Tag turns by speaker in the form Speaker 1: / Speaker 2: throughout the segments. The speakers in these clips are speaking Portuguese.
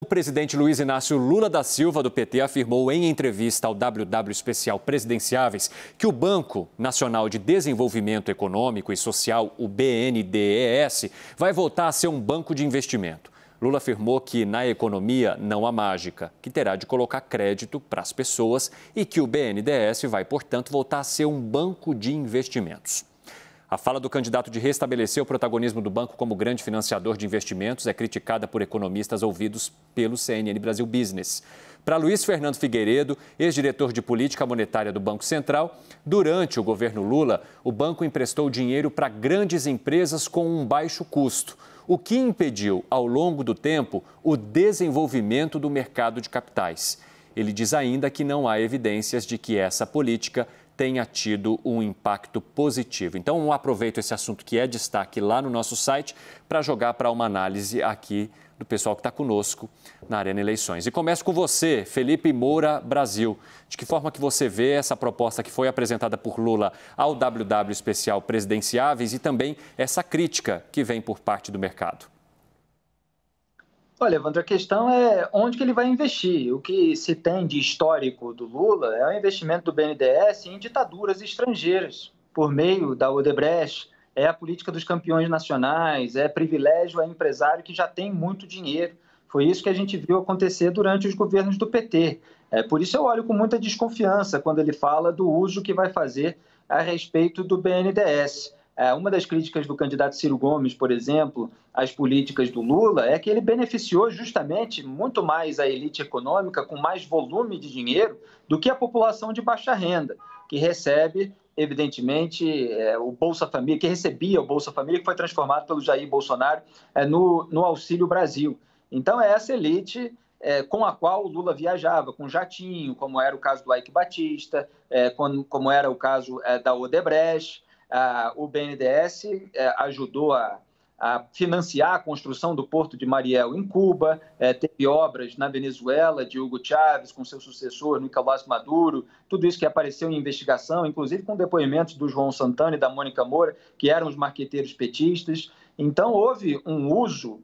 Speaker 1: O presidente Luiz Inácio Lula da Silva, do PT, afirmou em entrevista ao WW Especial Presidenciáveis que o Banco Nacional de Desenvolvimento Econômico e Social, o BNDES, vai voltar a ser um banco de investimento. Lula afirmou que na economia não há mágica, que terá de colocar crédito para as pessoas e que o BNDES vai, portanto, voltar a ser um banco de investimentos. A fala do candidato de restabelecer o protagonismo do banco como grande financiador de investimentos é criticada por economistas ouvidos pelo CNN Brasil Business. Para Luiz Fernando Figueiredo, ex-diretor de política monetária do Banco Central, durante o governo Lula, o banco emprestou dinheiro para grandes empresas com um baixo custo, o que impediu, ao longo do tempo, o desenvolvimento do mercado de capitais. Ele diz ainda que não há evidências de que essa política tenha tido um impacto positivo. Então, aproveito esse assunto que é destaque lá no nosso site para jogar para uma análise aqui do pessoal que está conosco na Arena Eleições. E começo com você, Felipe Moura Brasil. De que forma que você vê essa proposta que foi apresentada por Lula ao WW Especial Presidenciáveis e também essa crítica que vem por parte do mercado?
Speaker 2: Olha, Evandro, a questão é onde que ele vai investir. O que se tem de histórico do Lula é o investimento do BNDES em ditaduras estrangeiras, por meio da Odebrecht, é a política dos campeões nacionais, é privilégio a empresário que já tem muito dinheiro. Foi isso que a gente viu acontecer durante os governos do PT. Por isso eu olho com muita desconfiança quando ele fala do uso que vai fazer a respeito do BNDES. Uma das críticas do candidato Ciro Gomes, por exemplo, às políticas do Lula, é que ele beneficiou justamente muito mais a elite econômica com mais volume de dinheiro do que a população de baixa renda, que recebe, evidentemente, o Bolsa Família, que recebia o Bolsa Família, que foi transformado pelo Jair Bolsonaro no Auxílio Brasil. Então, é essa elite com a qual o Lula viajava, com jatinho, como era o caso do Eike Batista, como era o caso da Odebrecht. O BNDES ajudou a financiar a construção do Porto de Mariel em Cuba, teve obras na Venezuela de Hugo Chávez com seu sucessor Nicolás Maduro, tudo isso que apareceu em investigação, inclusive com depoimentos do João Santana e da Mônica Moura, que eram os marqueteiros petistas. Então houve um uso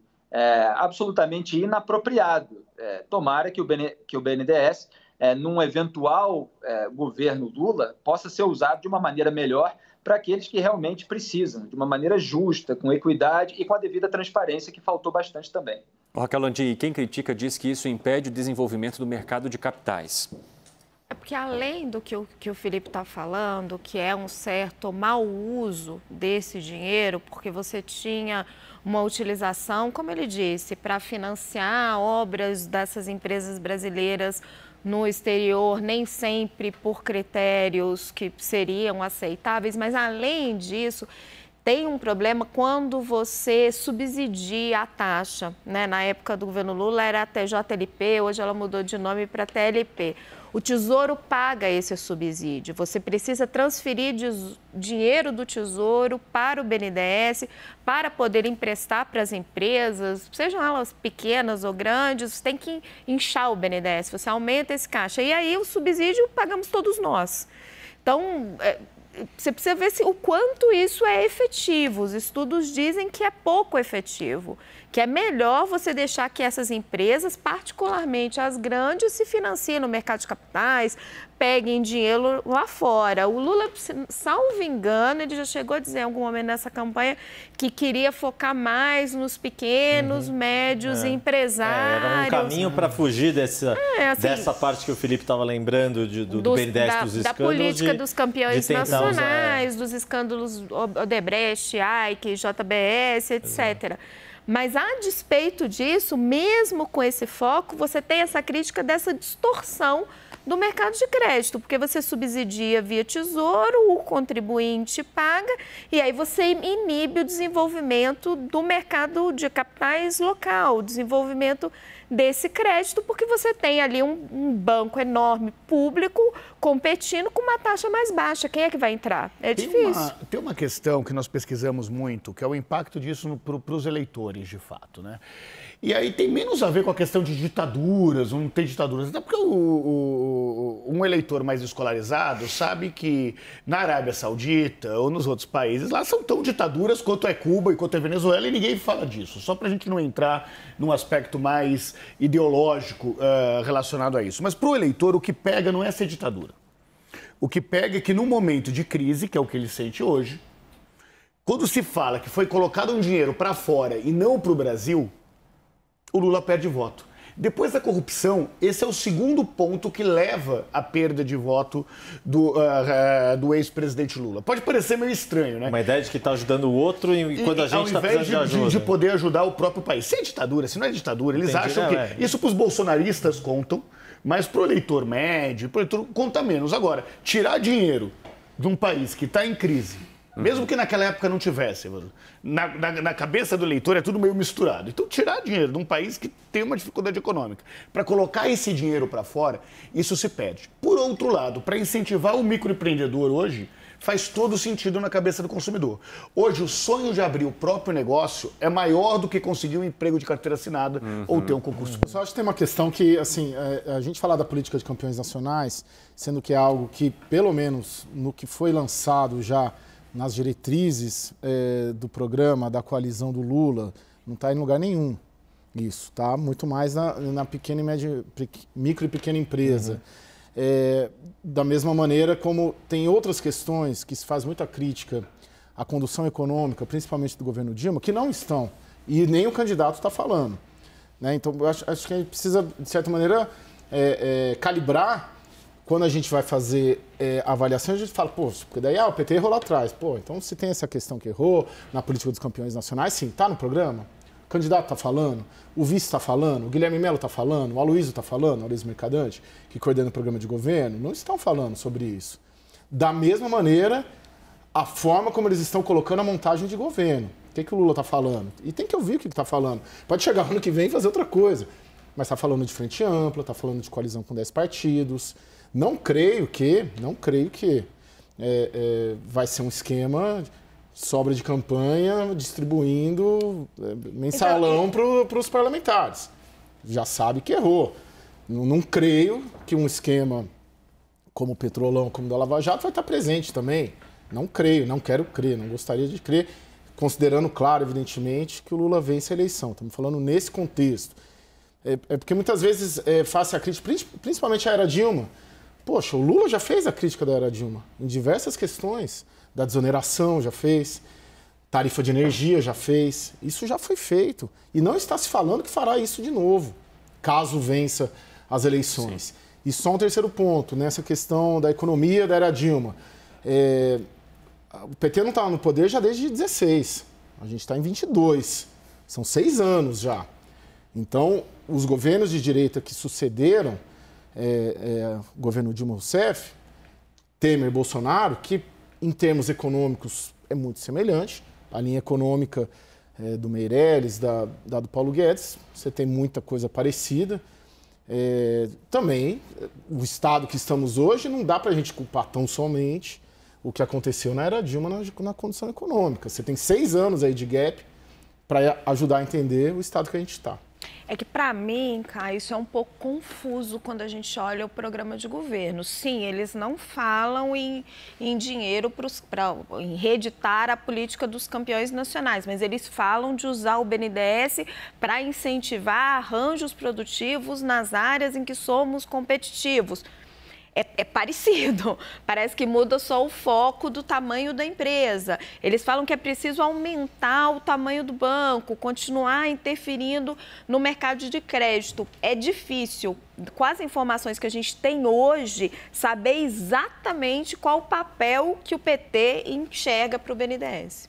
Speaker 2: absolutamente inapropriado. Tomara que o BNDES, num eventual governo Lula, possa ser usado de uma maneira melhor para aqueles que realmente precisam, de uma maneira justa, com equidade e com a devida transparência, que faltou bastante também.
Speaker 1: Raquel Landi, quem critica diz que isso impede o desenvolvimento do mercado de capitais.
Speaker 3: É porque além do que o Felipe está falando, que é um certo mau uso desse dinheiro, porque você tinha uma utilização, como ele disse, para financiar obras dessas empresas brasileiras no exterior, nem sempre por critérios que seriam aceitáveis, mas além disso, tem um problema quando você subsidia a taxa, né? Na época do governo Lula era a TJLP, hoje ela mudou de nome para TLP. O Tesouro paga esse subsídio, você precisa transferir dinheiro do Tesouro para o BNDES para poder emprestar para as empresas, sejam elas pequenas ou grandes, você tem que inchar o BNDES, você aumenta esse caixa. E aí o subsídio pagamos todos nós. Então, você precisa ver o quanto isso é efetivo. Os estudos dizem que é pouco efetivo, que é melhor você deixar que essas empresas, particularmente as grandes, se financiem no mercado de capitais, peguem dinheiro lá fora. O Lula, salvo engano, ele já chegou a dizer em algum momento nessa campanha que queria focar mais nos pequenos, médios empresários.
Speaker 4: Era um caminho para fugir dessa parte que o Felipe estava lembrando do BNDES, dos escândalos. Da
Speaker 3: política dos campeões nacionais, dos escândalos Odebrecht, Eike, JBS, etc. Mas, a despeito disso, mesmo com esse foco, você tem essa crítica dessa distorção do mercado de crédito, porque você subsidia via Tesouro, o contribuinte paga, e aí você inibe o desenvolvimento do mercado de capitais local, o desenvolvimento desse crédito, porque você tem ali um banco enorme, público, competindo com uma taxa mais baixa. Quem é que vai entrar? É difícil.
Speaker 5: Tem uma questão que nós pesquisamos muito, que é o impacto disso para os eleitores, de fato, né? E aí tem menos a ver com a questão de ditaduras, não tem ditaduras. Até porque um eleitor mais escolarizado sabe que na Arábia Saudita ou nos outros países, lá são tão ditaduras quanto é Cuba e quanto é Venezuela, e ninguém fala disso. Só para a gente não entrar num aspecto mais ideológico relacionado a isso. Mas para o eleitor, o que pega não é essa ditadura. O que pega é que num momento de crise, que é o que ele sente hoje, quando se fala que foi colocado um dinheiro para fora e não para o Brasil, o Lula perde voto. Depois da corrupção, esse é o segundo ponto que leva à perda de voto do ex-presidente Lula. Pode parecer meio estranho, né?
Speaker 4: Uma ideia de que está ajudando o outro e quando a gente está precisando de ajuda.
Speaker 5: De poder ajudar o próprio país. Se é ditadura, se não é ditadura, eles acham que... Isso para os bolsonaristas contam, mas para o eleitor médio, para o eleitor conta menos. Agora, tirar dinheiro de um país que está em crise, mesmo que naquela época não tivesse, na cabeça do eleitor é tudo meio misturado. Então, tirar dinheiro de um país que tem uma dificuldade econômica, para colocar esse dinheiro para fora, isso se perde. Por outro lado, para incentivar o microempreendedor hoje, faz todo sentido na cabeça do consumidor. Hoje, o sonho de abrir o próprio negócio é maior do que conseguir um emprego de carteira assinada ou ter um concurso.
Speaker 6: Eu só acho que tem uma questão que, assim, a gente falar da política de campeões nacionais, sendo que é algo que, pelo menos no que foi lançado já nas diretrizes do programa, da coalizão do Lula, não está em lugar nenhum isso, tá? Muito mais na pequena e média, micro e pequena empresa. Da mesma maneira como tem outras questões que se faz muita crítica à condução econômica, principalmente do governo Dilma, que não estão, e nem o candidato está falando, né? Então, eu acho que a gente precisa, de certa maneira, calibrar. Quando a gente vai fazer a avaliação, a gente fala, pô, porque daí o PT errou lá atrás. Pô, então se tem essa questão que errou na política dos campeões nacionais, sim, está no programa? O candidato está falando, o vice está falando, o Guilherme Mello está falando, o Aloysio está falando, o Aloysio Mercadante, que coordena o programa de governo, não estão falando sobre isso. Da mesma maneira, a forma como eles estão colocando a montagem de governo. O que o Lula está falando? E tem que ouvir o que está falando. Pode chegar ano que vem e fazer outra coisa. Mas está falando de frente ampla, está falando de coalizão com 10 partidos. Não creio que vai ser um esquema sobra de campanha distribuindo mensalão para os parlamentares. Já sabe que errou. Não creio que um esquema como o Petrolão, como o da Lava Jato, vai estar presente também. Não creio, não quero crer, não gostaria de crer, considerando, claro, evidentemente, que o Lula vence a eleição. Estamos falando nesse contexto. Porque muitas vezes face à crítica, principalmente à era Dilma. Poxa, o Lula já fez a crítica da era Dilma em diversas questões. Da desoneração já fez, tarifa de energia já fez. Isso já foi feito. E não está se falando que fará isso de novo, caso vença as eleições. Sim. E só um terceiro ponto, nessa questão da economia da era Dilma. O PT não está no poder já desde 16. A gente está em 22. São 6 anos já. Então, os governos de direita que sucederam o governo Dilma Rousseff, Temer, Bolsonaro, que em termos econômicos é muito semelhante. A linha econômica do Meirelles, da do Paulo Guedes, você tem muita coisa parecida. Também, o estado que estamos hoje, não dá para a gente culpar tão somente o que aconteceu na era Dilma na condição econômica. Você tem 6 anos aí de gap para ajudar a entender o estado que a gente está.
Speaker 3: É que, para mim, Caio, isso é um pouco confuso quando a gente olha o programa de governo. Sim, eles não falam em dinheiro em reeditar a política dos campeões nacionais, mas eles falam de usar o BNDES para incentivar arranjos produtivos nas áreas em que somos competitivos. É parecido, parece que muda só o foco do tamanho da empresa. Eles falam que é preciso aumentar o tamanho do banco, continuar interferindo no mercado de crédito. É difícil, com as informações que a gente tem hoje, saber exatamente qual o papel que o PT enxerga para o BNDES.